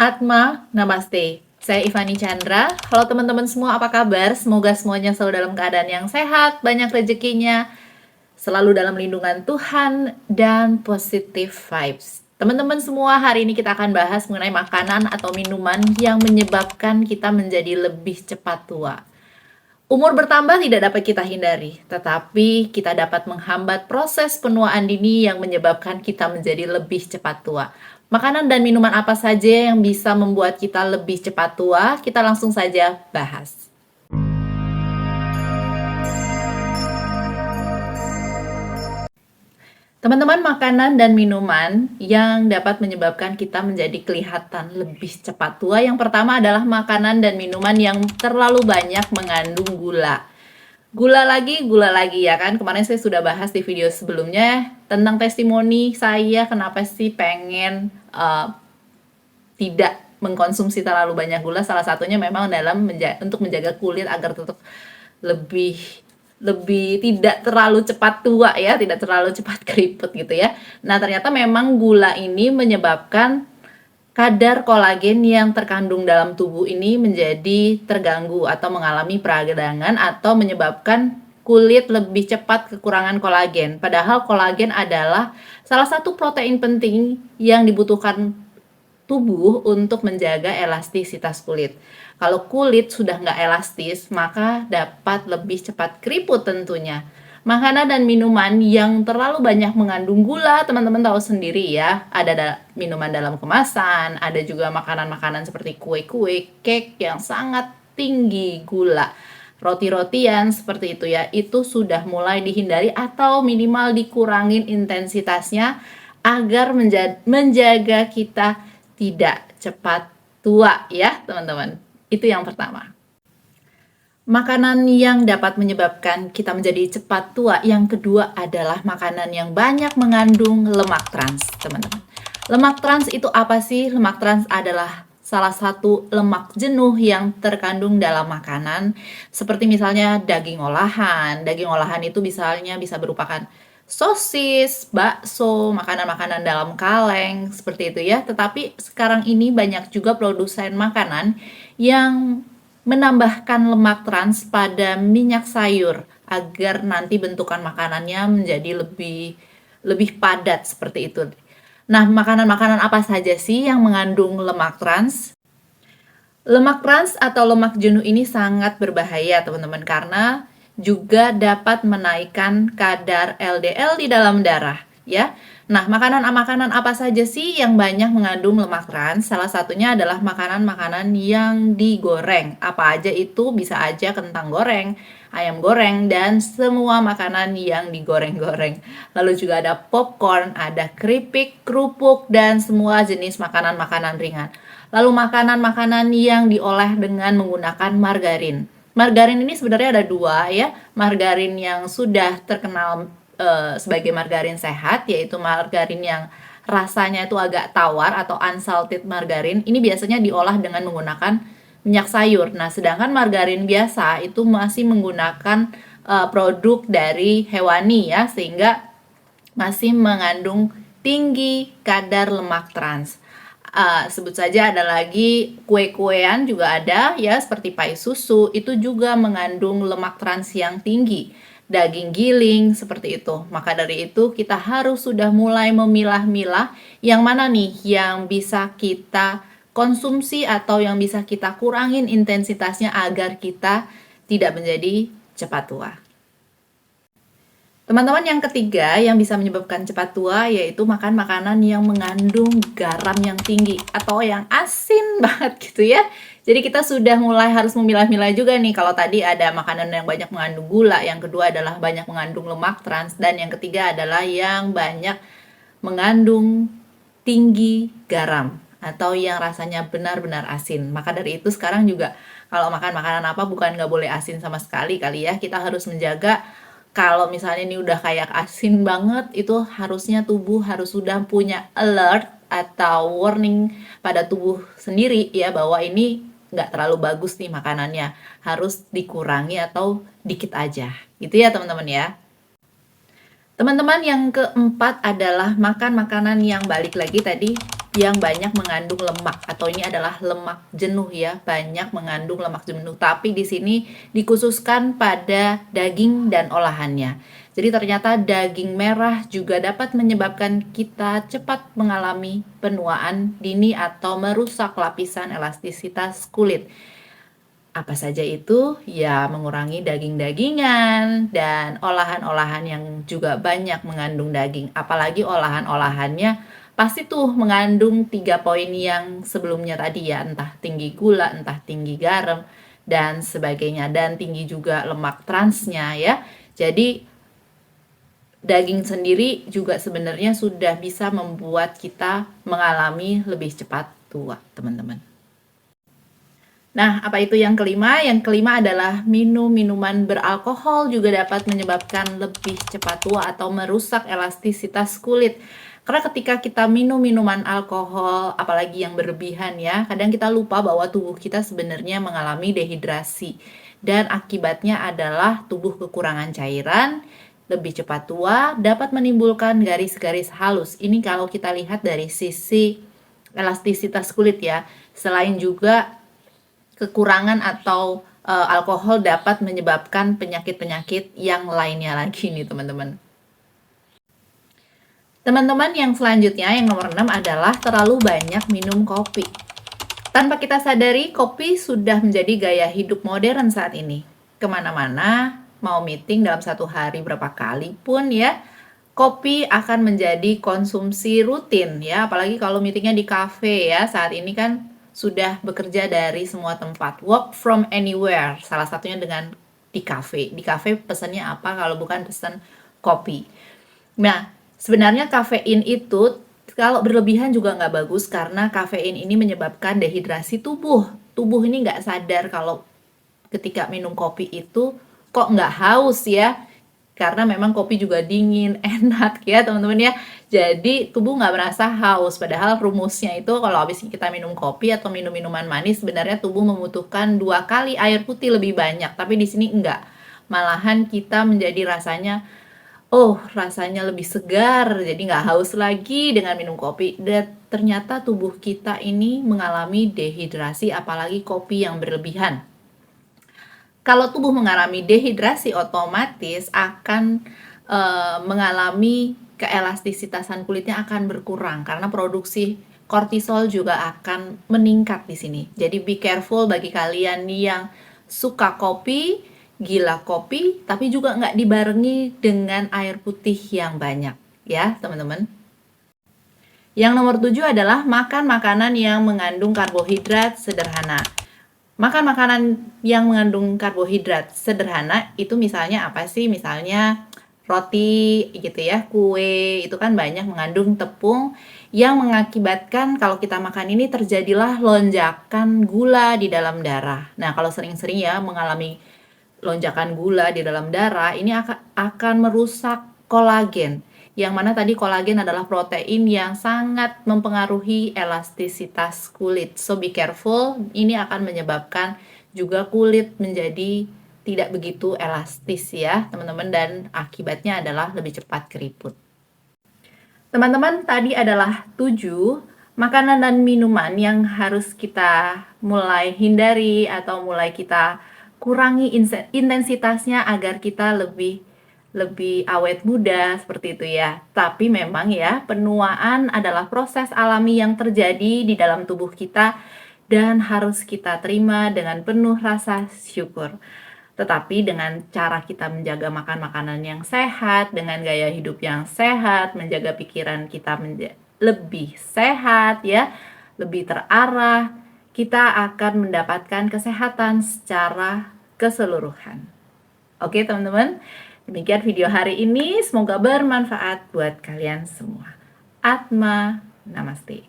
Atma, Namaste. Saya Ivani Chandra. Halo teman-teman semua, apa kabar? Semoga semuanya selalu dalam keadaan yang sehat, banyak rezekinya, selalu dalam lindungan Tuhan, dan positive vibes. Teman-teman semua, hari ini kita akan bahas mengenai makanan atau minuman yang menyebabkan kita menjadi lebih cepat tua. Umur bertambah tidak dapat kita hindari, tetapi kita dapat menghambat proses penuaan dini yang menyebabkan kita menjadi lebih cepat tua. Makanan dan minuman apa saja yang bisa membuat kita lebih cepat tua? Kita langsung saja bahas. Teman-teman, makanan dan minuman yang dapat menyebabkan kita menjadi kelihatan lebih cepat tua. Yang pertama adalah makanan dan minuman yang terlalu banyak mengandung gula. Gula lagi ya kan. Kemarin saya sudah bahas di video sebelumnya tentang testimoni saya kenapa sih pengen tidak mengkonsumsi terlalu banyak gula. Salah satunya memang untuk menjaga kulit agar tetap lebih tidak terlalu cepat tua ya, tidak terlalu cepat keriput gitu ya. Nah, ternyata memang gula ini menyebabkan kadar kolagen yang terkandung dalam tubuh ini menjadi terganggu atau mengalami peradangan atau menyebabkan kulit lebih cepat kekurangan kolagen. Padahal kolagen adalah salah satu protein penting yang dibutuhkan tubuh untuk menjaga elastisitas kulit. Kalau kulit sudah nggak elastis, maka dapat lebih cepat keriput tentunya. Makanan dan minuman yang terlalu banyak mengandung gula, teman-teman tahu sendiri ya. Ada minuman dalam kemasan, ada juga makanan-makanan seperti kue-kue, cake yang sangat tinggi gula. Roti-rotian seperti itu ya, itu sudah mulai dihindari atau minimal dikurangin intensitasnya agar menjaga kita tidak cepat tua ya teman-teman. Itu yang pertama. Makanan yang dapat menyebabkan kita menjadi cepat tua yang kedua adalah makanan yang banyak mengandung lemak trans, teman-teman. Lemak trans itu apa sih? Lemak trans adalah salah satu lemak jenuh yang terkandung dalam makanan, seperti misalnya daging olahan. Daging olahan itu misalnya bisa berupakan sosis, bakso, makanan-makanan dalam kaleng, seperti itu ya. Tetapi sekarang ini banyak juga produsen makanan yang menambahkan lemak trans pada minyak sayur agar nanti bentukan makanannya menjadi lebih padat seperti itu. Nah, makanan-makanan apa saja sih yang mengandung lemak trans? Lemak trans atau lemak jenuh ini sangat berbahaya, teman-teman, karena juga dapat menaikkan kadar LDL di dalam darah, ya. Nah, makanan apa saja sih yang banyak mengandung lemak trans? Salah satunya adalah makanan-makanan yang digoreng. Apa aja itu? Bisa aja kentang goreng, ayam goreng, dan semua makanan yang digoreng-goreng. Lalu juga ada popcorn, ada keripik, kerupuk, dan semua jenis makanan-makanan ringan. Lalu makanan-makanan yang diolah dengan menggunakan margarin. Margarin ini sebenarnya ada dua ya, margarin yang sudah terkenal sebagai margarin sehat, yaitu margarin yang rasanya itu agak tawar atau unsalted margarin. Ini biasanya diolah dengan menggunakan minyak sayur. Nah, sedangkan margarin biasa itu masih menggunakan produk dari hewani ya, sehingga masih mengandung tinggi kadar lemak trans. Sebut saja ada lagi kue-kuean juga ada ya, seperti pai susu itu juga mengandung lemak trans yang tinggi, daging giling seperti itu. Maka dari itu kita harus sudah mulai memilah-milah yang mana nih yang bisa kita konsumsi atau yang bisa kita kurangin intensitasnya agar kita tidak menjadi cepat tua. Teman-teman, yang ketiga yang bisa menyebabkan cepat tua yaitu makan makanan yang mengandung garam yang tinggi atau yang asin banget gitu ya. Jadi kita sudah mulai harus memilah-milah juga nih. Kalau tadi ada makanan yang banyak mengandung gula, yang kedua adalah banyak mengandung lemak trans, dan yang ketiga adalah yang banyak mengandung tinggi garam atau yang rasanya benar-benar asin. Maka dari itu sekarang juga kalau makan makanan apa bukan nggak boleh asin sama sekali kali ya. Kita harus menjaga. Kalau misalnya ini udah kayak asin banget, itu harusnya tubuh harus sudah punya alert atau warning pada tubuh sendiri ya, bahwa ini nggak terlalu bagus nih makanannya, harus dikurangi atau dikit aja gitu ya teman-teman ya. Teman-teman, yang keempat adalah makan makanan yang balik lagi tadi yang banyak mengandung lemak, atau ini adalah lemak jenuh ya, banyak mengandung lemak jenuh. Tapi di sini dikhususkan pada daging dan olahannya. Jadi ternyata daging merah juga dapat menyebabkan kita cepat mengalami penuaan dini atau merusak lapisan elastisitas kulit. Apa saja itu? Ya, mengurangi daging-dagingan dan olahan-olahan yang juga banyak mengandung daging. Apalagi olahan-olahannya pasti tuh mengandung 3 poin yang sebelumnya tadi ya, entah tinggi gula, entah tinggi garam, dan sebagainya. Dan tinggi juga lemak transnya ya. Jadi daging sendiri juga sebenarnya sudah bisa membuat kita mengalami lebih cepat tua, teman-teman. Nah, apa itu yang kelima? Yang kelima adalah minum minuman beralkohol juga dapat menyebabkan lebih cepat tua atau merusak elastisitas kulit. Karena ketika kita minum minuman alkohol, apalagi yang berlebihan ya, kadang kita lupa bahwa tubuh kita sebenarnya mengalami dehidrasi. Dan akibatnya adalah tubuh kekurangan cairan, lebih cepat tua, dapat menimbulkan garis-garis halus. Ini kalau kita lihat dari sisi elastisitas kulit ya. Selain juga kekurangan atau alkohol dapat menyebabkan penyakit-penyakit yang lainnya lagi nih teman-teman. Teman-teman, yang selanjutnya yang nomor 6 adalah terlalu banyak minum kopi. Tanpa kita sadari, kopi sudah menjadi gaya hidup modern saat ini. Kemana-mana, mau meeting dalam satu hari berapa kali pun ya, kopi akan menjadi konsumsi rutin ya, apalagi kalau meetingnya di kafe ya. Saat ini kan sudah bekerja dari semua tempat, work from anywhere, salah satunya dengan di kafe. Di kafe pesannya apa kalau bukan pesan kopi. Nah, sebenarnya kafein itu kalau berlebihan juga nggak bagus, karena kafein ini menyebabkan dehidrasi tubuh. Tubuh ini nggak sadar kalau ketika minum kopi itu kok nggak haus ya, karena memang kopi juga dingin, enak ya teman-teman ya. Jadi tubuh nggak merasa haus, padahal rumusnya itu kalau habis kita minum kopi atau minum minuman manis, sebenarnya tubuh membutuhkan 2 kali air putih lebih banyak, tapi di sini enggak. Malahan kita menjadi rasanya, oh rasanya lebih segar, jadi nggak haus lagi dengan minum kopi. Dan ternyata tubuh kita ini mengalami dehidrasi, apalagi kopi yang berlebihan. Kalau tubuh mengalami dehidrasi, otomatis akan mengalami keelastisitasan kulitnya akan berkurang, karena produksi kortisol juga akan meningkat di sini. Jadi be careful bagi kalian yang suka kopi, gila kopi, tapi juga nggak dibarengi dengan air putih yang banyak ya teman-teman. Yang nomor 7 adalah makan makanan yang mengandung karbohidrat sederhana. Makan makanan yang mengandung karbohidrat sederhana itu misalnya apa sih? Misalnya roti gitu ya, kue, itu kan banyak mengandung tepung yang mengakibatkan kalau kita makan ini terjadilah lonjakan gula di dalam darah. Nah, kalau sering-sering ya mengalami lonjakan gula di dalam darah, ini akan merusak kolagen. Yang mana tadi kolagen adalah protein yang sangat mempengaruhi elastisitas kulit. So be careful, ini akan menyebabkan juga kulit menjadi tidak begitu elastis ya teman-teman, dan akibatnya adalah lebih cepat keriput. Teman-teman, tadi adalah 7 makanan dan minuman yang harus kita mulai hindari atau mulai kita kurangi intensitasnya agar kita lebih awet muda seperti itu ya. Tapi memang ya, penuaan adalah proses alami yang terjadi di dalam tubuh kita dan harus kita terima dengan penuh rasa syukur. Tetapi dengan cara kita menjaga makan makanan yang sehat, dengan gaya hidup yang sehat, menjaga pikiran kita lebih sehat ya, lebih terarah, kita akan mendapatkan kesehatan secara keseluruhan. Oke teman-teman, demikian video hari ini, semoga bermanfaat buat kalian semua. Atma, namaste.